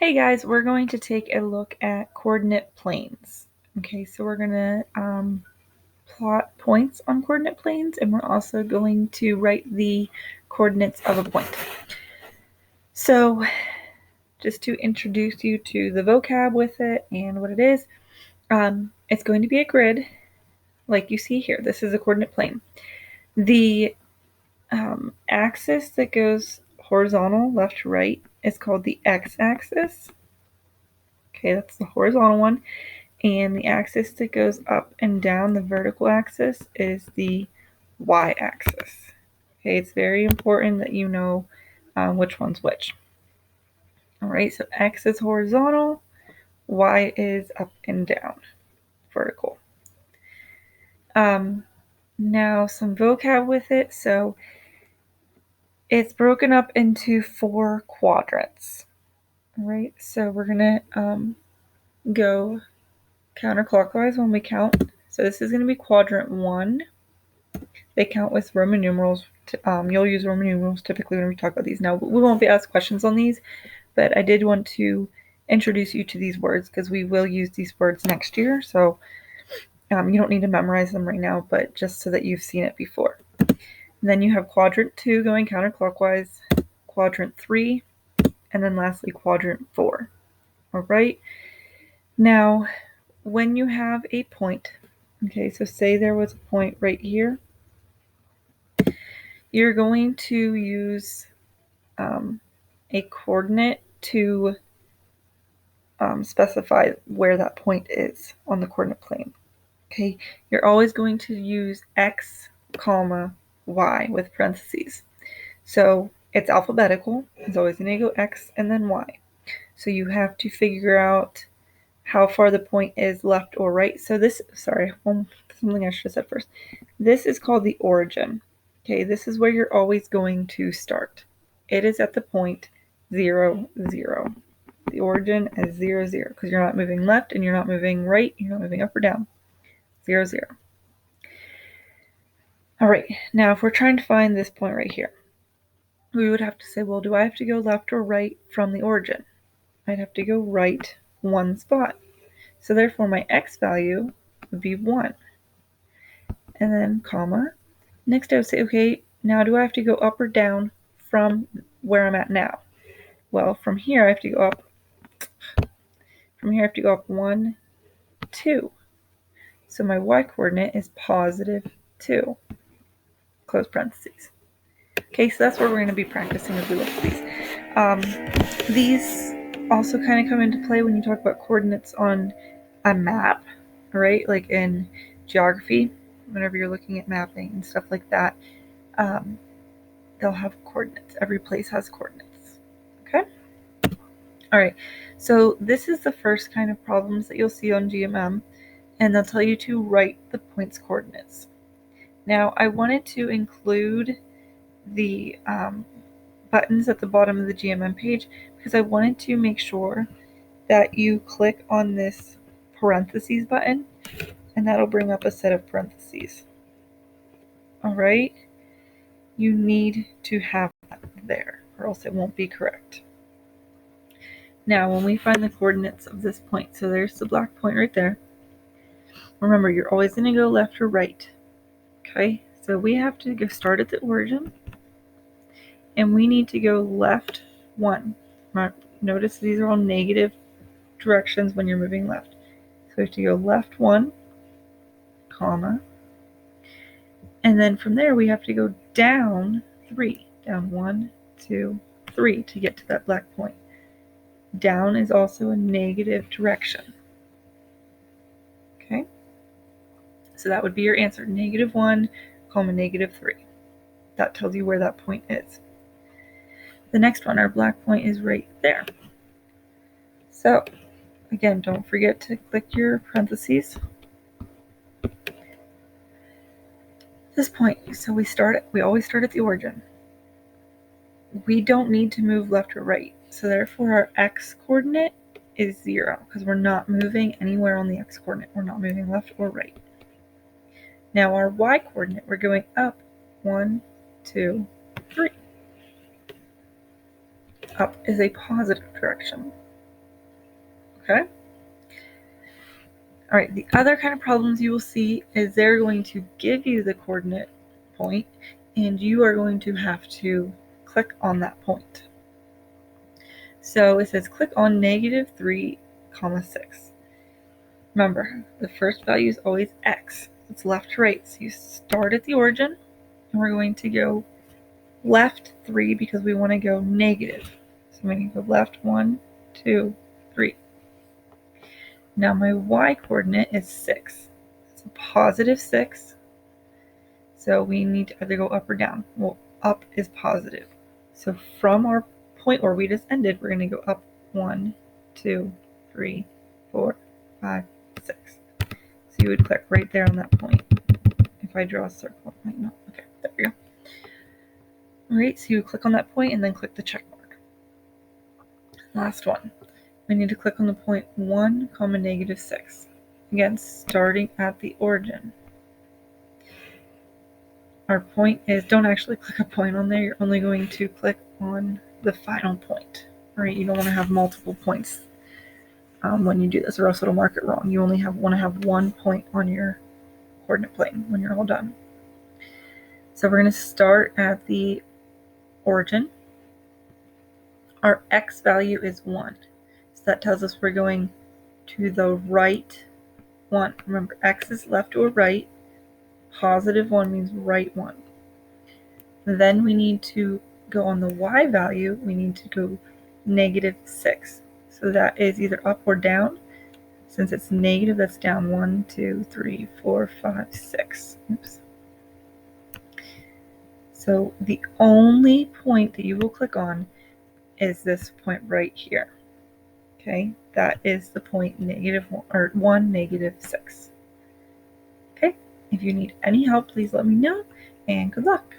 Hey guys, we're going to take a look at coordinate planes. Okay, so we're going to plot points on coordinate planes, and we're also going to write the coordinates of a point. So just to introduce you to the vocab with it and what it is, it's going to be a grid like you see here. This is a coordinate plane. The axis that goes horizontal, left to right, is called the x-axis. Okay, that's the horizontal one. And the axis that goes up and down, the vertical axis, is the y-axis. Okay, it's very important that you know which one's which. All right, so x is horizontal, y is up and down, vertical. Now some vocab with it. So it's broken up into 4 quadrants. All right, so we're gonna go counterclockwise when we count. So this is going to be quadrant 1. They count with Roman numerals. You'll use Roman numerals typically when we talk about these. Now, we won't be asked questions on these, but I did want to introduce you to these words because we will use these words next year. So you don't need to memorize them right now, but just so that you've seen it before. And then you have quadrant 2 going counterclockwise, quadrant 3, and then lastly quadrant 4. All right. Now, when you have a point, okay, so say there was a point right here, you're going to use a coordinate to specify where that point is on the coordinate plane. Okay, you're always going to use x, comma, y with parentheses. So it's alphabetical. It's always going to go x and then y. So you have to figure out how far the point is left or right. So this, something I should have said first. This is called the origin. Okay, this is where you're always going to start. It is at the point 0, 0. The origin is 0, 0 because you're not moving left and you're not moving right. You're not moving up or down. 0, 0. All right, now if we're trying to find this point right here, we would have to say, well, do I have to go left or right from the origin? I'd have to go right one spot. So therefore my x value would be 1. And then comma. Next I would say, okay, now do I have to go up or down from where I'm at now? Well, from here I have to go up. From here I have to go up 1, 2. So my y-coordinate is positive 2. Close parentheses. Okay, so that's where we're going to be practicing as we look at these. These also kind of come into play when you talk about coordinates on a map, right? Like in geography, whenever you're looking at mapping and stuff like that, they'll have coordinates. Every place has coordinates. Okay? All right, so this is the first kind of problems that you'll see on GMM, and they'll tell you to write the point's coordinates. Now, I wanted to include the buttons at the bottom of the GMM page because I wanted to make sure that you click on this parentheses button, and that'll bring up a set of parentheses. All right, you need to have that there or else it won't be correct. Now, when we find the coordinates of this point, so there's the black point right there. Remember, you're always going to go left or right. Okay, so we have to go start at the origin, and we need to go left 1. Notice these are all negative directions when you're moving left. So we have to go left 1, comma, and then from there we have to go down 3. Down 1, 2, 3 to get to that black point. Down is also a negative direction. Okay, so that would be your answer, -1, comma, -3. That tells you where that point is. The next one, our black point, is right there. So again, don't forget to click your parentheses. This point, so we always start at the origin. We don't need to move left or right, so therefore our x coordinate is 0 because we're not moving anywhere on the x coordinate. We're not moving left or right. Now our y coordinate, we're going up 1, 2, 3. Up is a positive direction. Okay? All right, the other kind of problems you will see is they're going to give you the coordinate point, and you are going to have to click on that point. So it says click on -3, 6. Remember, the first value is always x. It's left to right. So you start at the origin, and we're going to go left 3 because we want to go negative. So I'm going to go left 1, 2, 3. Now my y coordinate is 6. It's a positive 6. So we need to either go up or down. Well, up is positive. So from our point where we just ended, we're going to go up 1, 2, 3, 4, 5, 6. So you would click right there on that point. If I draw a circle, it might not. Okay, there we go. All right, so you click on that point and then click the check mark. Last one. We need to click on the point 1, -6. Again, starting at the origin. Our point is, don't actually click a point on there. You're only going to click on the final point. All right, you don't want to have multiple points when you do this, or else it'll mark it wrong. You only want to have one point on your coordinate plane when you're all done. So we're going to start at the origin. Our x value is 1. So that tells us we're going to the right 1. Remember, x is left or right. Positive 1 means right 1. Then we need to go on the y value. We need to go -6. So that is either up or down. Since it's negative, that's down 1, 2, 3, 4, 5, 6. Oops. So the only point that you will click on is this point right here. Okay, that is the point -1, -6. Okay, if you need any help, please let me know, and good luck.